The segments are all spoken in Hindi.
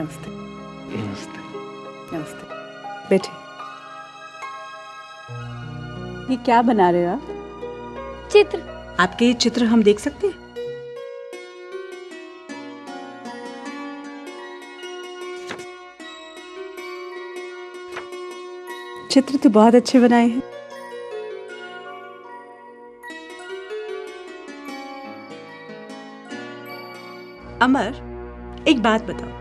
नमस्ते। नमस्ते। नमस्ते। बैठे। ये क्या बना रहे हो आप? चित्र। आपके ये चित्र हम देख सकते हैं? चित्र तो बहुत अच्छे बनाए हैं। अमर, एक बात बताओ,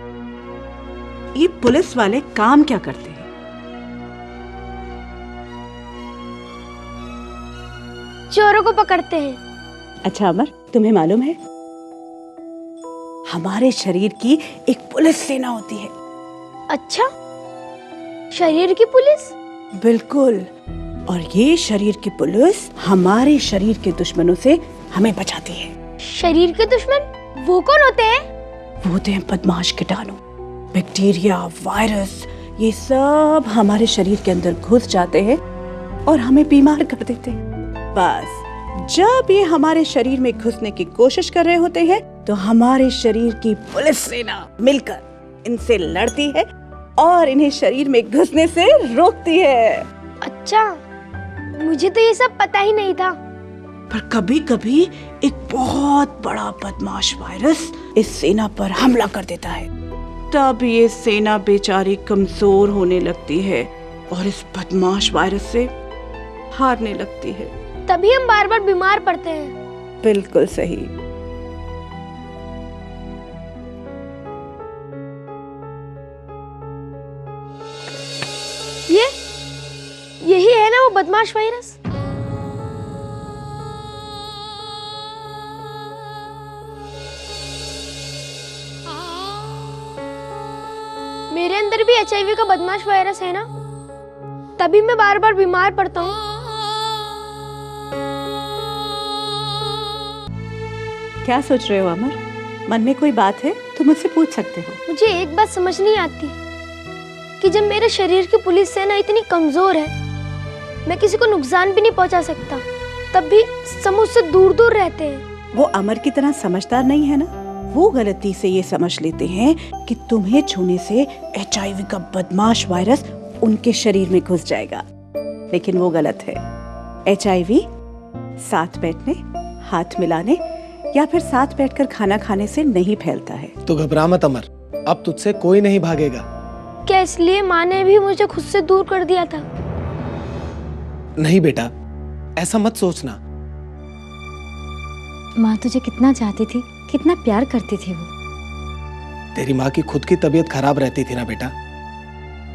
ये पुलिस वाले काम क्या करते हैं? चोरों को पकड़ते हैं। अच्छा अमर, तुम्हें मालूम है हमारे शरीर की एक पुलिस सेना होती है। अच्छा, शरीर की पुलिस? बिल्कुल। और ये शरीर की पुलिस हमारे शरीर के दुश्मनों से हमें बचाती है। शरीर के दुश्मन? वो कौन होते हैं? वो होते हैं बदमाश कीटाणु, बैक्टीरिया, वायरस। ये सब हमारे शरीर के अंदर घुस जाते हैं और हमें बीमार कर देते हैं। बस जब ये हमारे शरीर में घुसने की कोशिश कर रहे होते हैं तो हमारे शरीर की पुलिस सेना मिलकर इनसे लड़ती है और इन्हें शरीर में घुसने से रोकती है। अच्छा, मुझे तो ये सब पता ही नहीं था। पर कभी कभी एक बहुत बड़ा बदमाश वायरस इस सेना पर हमला कर देता है, तब ये सेना बेचारी कमजोर होने लगती है और इस बदमाश वायरस से हारने लगती है। तभी हम बार बार बीमार पड़ते हैं। बिल्कुल सही। यही है ना वो बदमाश वायरस? मेरे अंदर भी HIV का बदमाश वायरस है ना, तभी मैं बार बार बीमार पड़ता हूँ। क्या सोच रहे हो अमर? मन में कोई बात है तो मुझसे पूछ सकते हो। मुझे एक बात समझ नहीं आती कि जब मेरे शरीर की पुलिस सेना इतनी कमजोर है, मैं किसी को नुकसान भी नहीं पहुंचा सकता, तब भी सब मुझसे दूर दूर रहते हैं। वो अमर की तरह समझदार नहीं है ना। वो गलती से ये समझ लेते हैं कि तुम्हें छूने से HIV का बदमाश वायरस उनके शरीर में घुस जाएगा, लेकिन वो गलत है। HIV साथ बैठने, हाथ मिलाने या फिर साथ बैठकर खाना खाने से नहीं फैलता है। तो घबरा मत अमर, अब तुझसे कोई नहीं भागेगा। क्या इसलिए माँ ने भी मुझे खुद से दूर कर दिया था? नहीं बेटा, ऐसा मत सोचना। माँ तुझे कितना चाहती थी, कितना प्यार करती थी वो। तेरी माँ की खुद की तबीयत खराब रहती थी ना बेटा।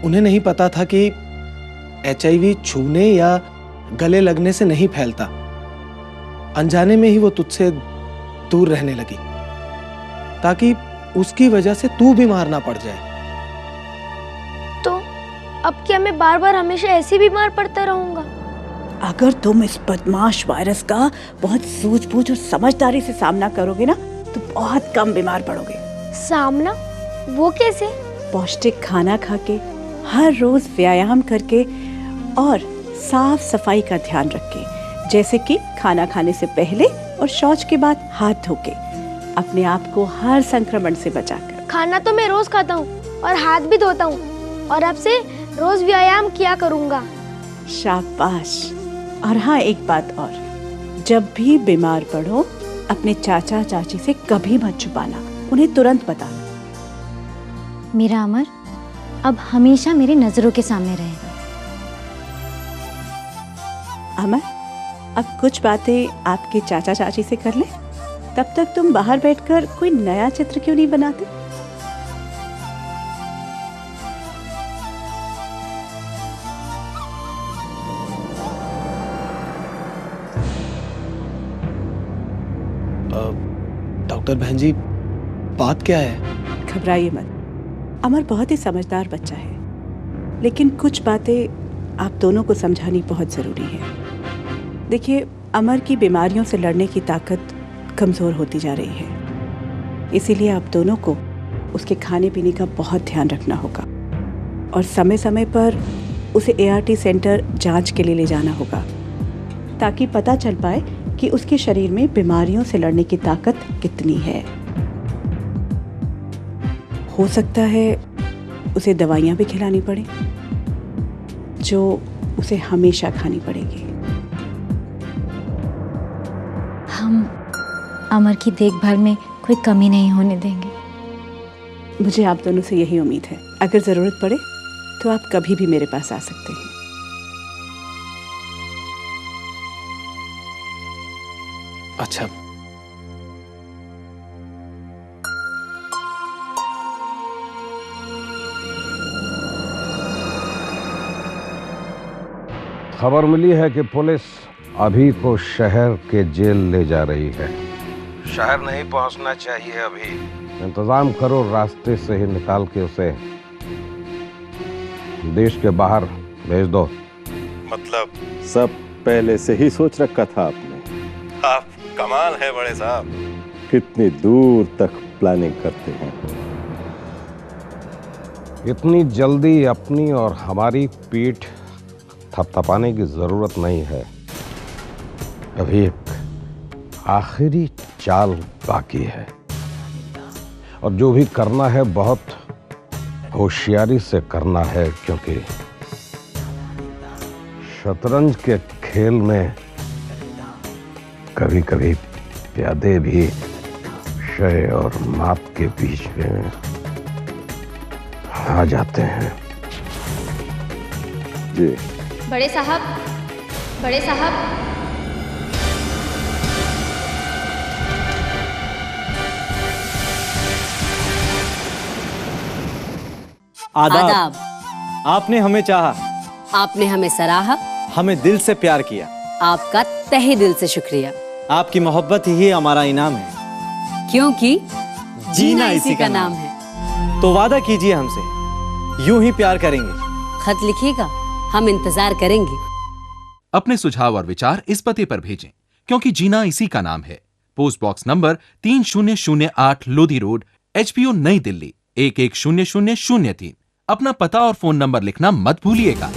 उन्हें नहीं पता था कि HIV छूने या गले लगने से नहीं फैलता। अनजाने में ही वो तुझसे दूर रहने लगी ताकि उसकी वजह से तू बीमार ना पड़ जाए। तो अब क्या मैं बार बार हमेशा ऐसे बीमार पड़ता रहूंगा? अगर तुम इस बदमाश वायरस का बहुत सूझबूझ और समझदारी से सामना करोगे ना तो बहुत कम बीमार पड़ोगे। सामना? वो कैसे? पौष्टिक खाना खा के, हर रोज व्यायाम करके और साफ सफाई का ध्यान रख के, जैसे कि खाना खाने से पहले और शौच के बाद हाथ धो के, अपने आप को हर संक्रमण से बचाकर। खाना तो मैं रोज खाता हूँ और हाथ भी धोता हूँ और अब से रोज व्यायाम किया करूँगा। शाबाश। और हाँ, एक बात और, जब भी बीमार पड़ो अपने चाचा चाची से कभी मत छुपाना, उन्हें तुरंत बताना। मेरा अमर अब हमेशा मेरी नजरों के सामने रहेगा। अमर, अब कुछ बातें आपके चाचा चाची से कर लें। तब तक तुम बाहर बैठकर कोई नया चित्र क्यों नहीं बनाते? डॉक्टर बहन जी, बात क्या है? घबराइए मत। अमर बहुत ही समझदार बच्चा है, लेकिन कुछ बातें आप दोनों को समझानी बहुत ज़रूरी है। देखिए, अमर की बीमारियों से लड़ने की ताकत कमज़ोर होती जा रही है, इसीलिए आप दोनों को उसके खाने पीने का बहुत ध्यान रखना होगा और समय समय पर उसे ART सेंटर जांच के लिए ले जाना होगा, ताकि पता चल पाए कि उसके शरीर में बीमारियों से लड़ने की ताकत कितनी है। हो सकता है उसे दवाइयाँ भी खिलानी पड़े जो उसे हमेशा खानी पड़ेगी। हम अमर की देखभाल में कोई कमी नहीं होने देंगे। मुझे आप दोनों से यही उम्मीद है। अगर ज़रूरत पड़े तो आप कभी भी मेरे पास आ सकते हैं। अच्छा, खबर मिली है कि पुलिस अभी को शहर के जेल ले जा रही है। शहर नहीं पहुंचना चाहिए अभी। इंतजाम करो, रास्ते से ही निकाल के उसे देश के बाहर भेज दो। मतलब सब पहले से ही सोच रखा था आपने। आप कमाल है बड़े साहब, कितनी दूर तक प्लानिंग करते हैं। इतनी जल्दी अपनी और हमारी पीठ थपथपाने की जरूरत नहीं है। अभी एक आखिरी चाल बाकी है और जो भी करना है बहुत होशियारी से करना है, क्योंकि शतरंज के खेल में कभी कभी प्यादे भी शय और मात के बीच में आ जाते हैं। जी बड़े साहब, बड़े साहब, आदाब। आपने हमें चाहा, आपने हमें सराहा, हमें दिल से प्यार किया। आपका तहे दिल से शुक्रिया। आपकी मोहब्बत ही हमारा इनाम है, क्योंकि जीना इसी का नाम है। तो वादा कीजिए हमसे, यूं ही प्यार करेंगे। खत लिखिएगा, हम इंतजार करेंगे। अपने सुझाव और विचार इस पते पर भेजें, क्योंकि जीना इसी का नाम है। Post box number 3008 Lodhi road, HPO नई दिल्ली 110003। अपना पता और फोन नंबर लिखना मत भूलिएगा।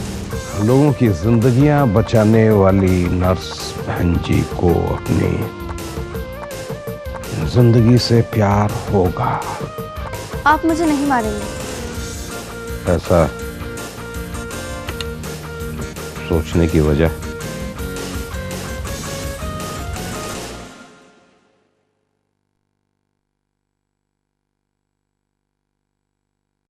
लोगों की जिंदगियां बचाने वाली नर्स बहन जी को अपनी जिंदगी से प्यार होगा। आप मुझे नहीं मारेंगे? ऐसा सोचने की वजह